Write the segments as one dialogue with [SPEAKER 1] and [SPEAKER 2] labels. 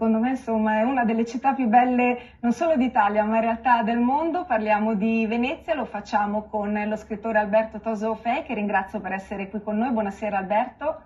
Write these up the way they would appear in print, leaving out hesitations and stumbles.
[SPEAKER 1] secondo me insomma è una delle città più belle non solo d'Italia ma in realtà del mondo. Parliamo di Venezia, lo facciamo con lo scrittore Alberto Tassoufè, che ringrazio per essere qui con noi. Buonasera Alberto.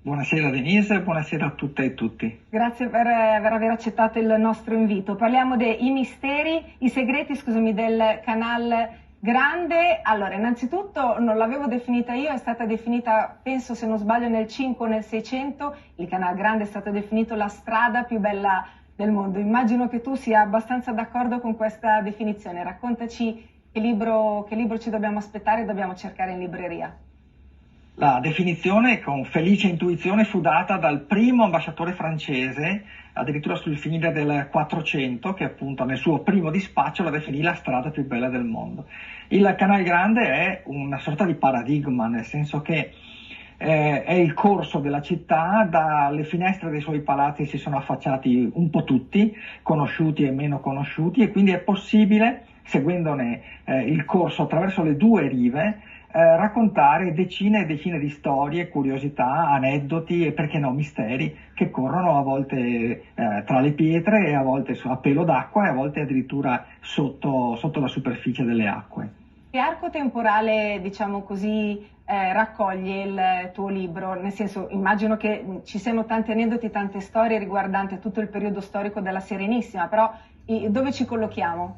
[SPEAKER 2] Buonasera Denise, buonasera a tutte e tutti.
[SPEAKER 1] Grazie per aver accettato il nostro invito. Parliamo dei misteri, i segreti, scusami, del Canal Grande. Allora, innanzitutto non l'avevo definita io, è stata definita, penso se non sbaglio, nel 5 o nel 600. Il Canal Grande è stato definito la strada più bella del mondo. Immagino che tu sia abbastanza d'accordo con questa definizione. Raccontaci che libro ci dobbiamo aspettare e dobbiamo cercare in libreria.
[SPEAKER 2] La definizione, con felice intuizione, fu data dal primo ambasciatore francese, addirittura sul finire del 400, che appunto nel suo primo dispaccio la definì la strada più bella del mondo. Il Canal Grande è una sorta di paradigma, nel senso che è il corso della città. Dalle finestre dei suoi palazzi si sono affacciati un po' tutti, conosciuti e meno conosciuti, e quindi è possibile, seguendone il corso attraverso le due rive, raccontare decine e decine di storie, curiosità, aneddoti e perché no misteri che corrono a volte tra le pietre e a volte a pelo d'acqua e a volte addirittura sotto la superficie delle acque.
[SPEAKER 1] Che arco temporale, diciamo così, raccoglie il tuo libro? Nel senso, immagino che ci siano tanti aneddoti, tante storie riguardanti tutto il periodo storico della Serenissima, però dove ci collochiamo?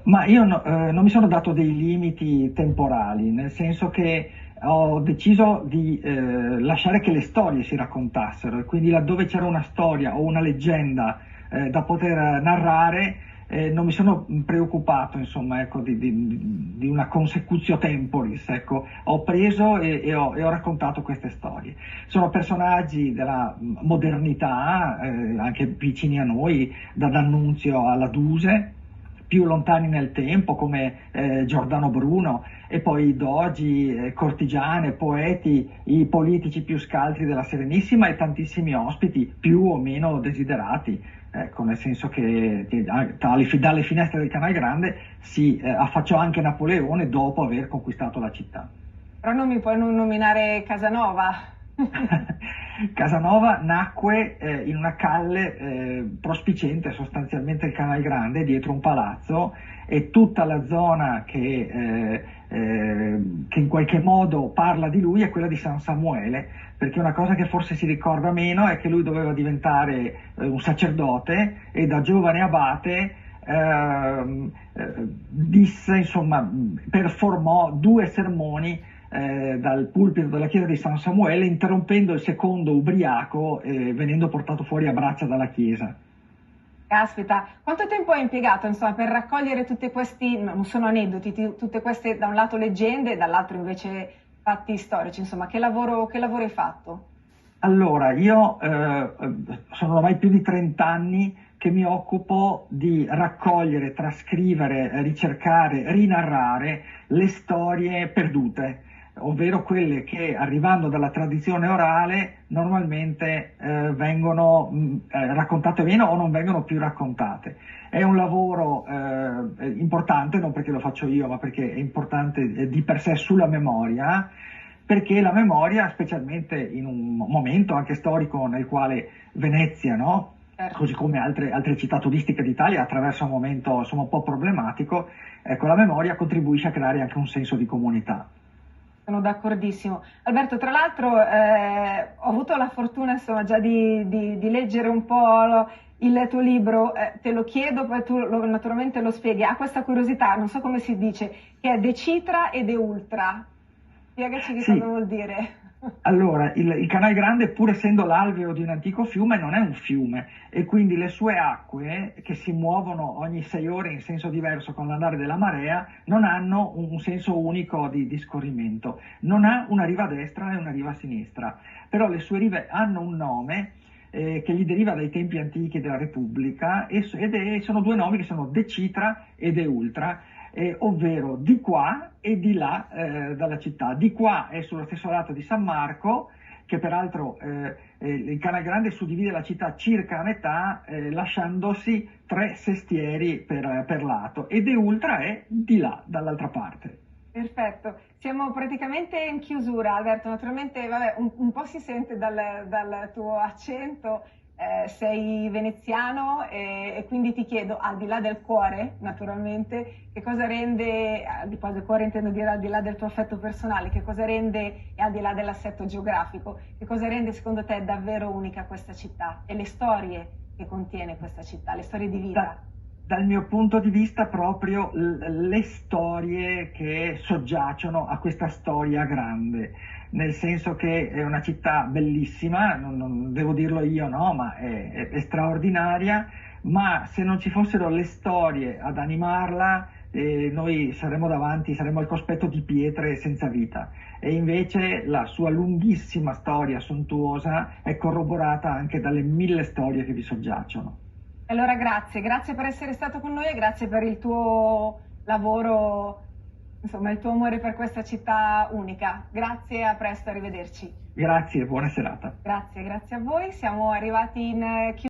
[SPEAKER 2] Ma io non mi sono dato dei limiti temporali, nel senso che ho deciso di lasciare che le storie si raccontassero, e quindi laddove c'era una storia o una leggenda da poter narrare, non mi sono preoccupato, insomma, ecco, di una consecutio temporis, ecco. Ho preso e ho raccontato queste storie. Sono personaggi della modernità, anche vicini a noi, da D'Annunzio alla Duse, più lontani nel tempo come Giordano Bruno, e poi dogi, cortigiane, poeti, i politici più scaltri della Serenissima e tantissimi ospiti più o meno desiderati, ecco, nel senso che dalle finestre del Canal Grande si affacciò anche Napoleone dopo aver conquistato la città.
[SPEAKER 1] Però non mi puoi non nominare Casanova.
[SPEAKER 2] Casanova nacque in una calle prospiciente sostanzialmente il Canal Grande, dietro un palazzo, e tutta la zona che in qualche modo parla di lui è quella di San Samuele, perché una cosa che forse si ricorda meno è che lui doveva diventare un sacerdote, e da giovane abate performò 2 sermoni dal pulpito della chiesa di San Samuele, interrompendo il secondo ubriaco venendo portato fuori a braccia dalla chiesa.
[SPEAKER 1] Caspita, quanto tempo hai impiegato, insomma, per raccogliere tutti questi, non sono aneddoti, tutte queste da un lato leggende e dall'altro invece fatti storici, insomma, che lavoro hai fatto?
[SPEAKER 2] Allora, io sono ormai più di 30 anni che mi occupo di raccogliere, trascrivere, ricercare, rinarrare le storie perdute, ovvero quelle che, arrivando dalla tradizione orale, normalmente vengono raccontate meno o non vengono più raccontate. È un lavoro importante, non perché lo faccio io, ma perché è importante di per sé sulla memoria, perché la memoria, specialmente in un momento anche storico nel quale Venezia, no? Così come altre città turistiche d'Italia, attraversa un momento insomma un po' problematico, ecco, la memoria contribuisce a creare anche un senso di comunità.
[SPEAKER 1] Sono d'accordissimo. Alberto, tra l'altro ho avuto la fortuna insomma già di leggere un po' il tuo libro, te lo chiedo, poi tu naturalmente lo spieghi. Ha questa curiosità, non so come si dice, che è de citra e de ultra. Spiegaci che cosa vuol dire.
[SPEAKER 2] Allora, il Canal Grande, pur essendo l'alveo di un antico fiume, non è un fiume, e quindi le sue acque, che si muovono ogni 6 ore in senso diverso con l'andare della marea, non hanno un senso unico di scorrimento. Non ha una riva destra e una riva sinistra, però le sue rive hanno un nome che gli deriva dai tempi antichi della Repubblica, sono 2 nomi che sono De Citra e De Ultra. Ovvero di qua e di là dalla città. Di qua è sullo stesso lato di San Marco, che peraltro il Canal Grande suddivide la città circa a metà, lasciandosi 3 sestieri per lato, e De Ultra è di là, dall'altra parte.
[SPEAKER 1] Perfetto, siamo praticamente in chiusura, Alberto. Naturalmente vabbè, un po' si sente dal tuo accento sei veneziano e quindi ti chiedo, al di là del cuore, naturalmente, che cosa rende, al di là del cuore intendo dire al di là del tuo affetto personale, che cosa rende, e al di là dell'assetto geografico, che cosa rende secondo te davvero unica questa città e le storie che contiene questa città, le storie di vita?
[SPEAKER 2] Dal mio punto di vista proprio le storie che soggiacciono a questa storia grande, nel senso che è una città bellissima, non devo dirlo io, no, ma è straordinaria, ma se non ci fossero le storie ad animarla, noi saremmo davanti, saremmo al cospetto di pietre senza vita. E invece la sua lunghissima storia sontuosa è corroborata anche dalle 1000 storie che vi soggiacciono.
[SPEAKER 1] Allora grazie per essere stato con noi e grazie per il tuo lavoro, insomma il tuo amore per questa città unica. Grazie, a presto, arrivederci.
[SPEAKER 2] Grazie, buona serata.
[SPEAKER 1] Grazie a voi. Siamo arrivati in chiusura.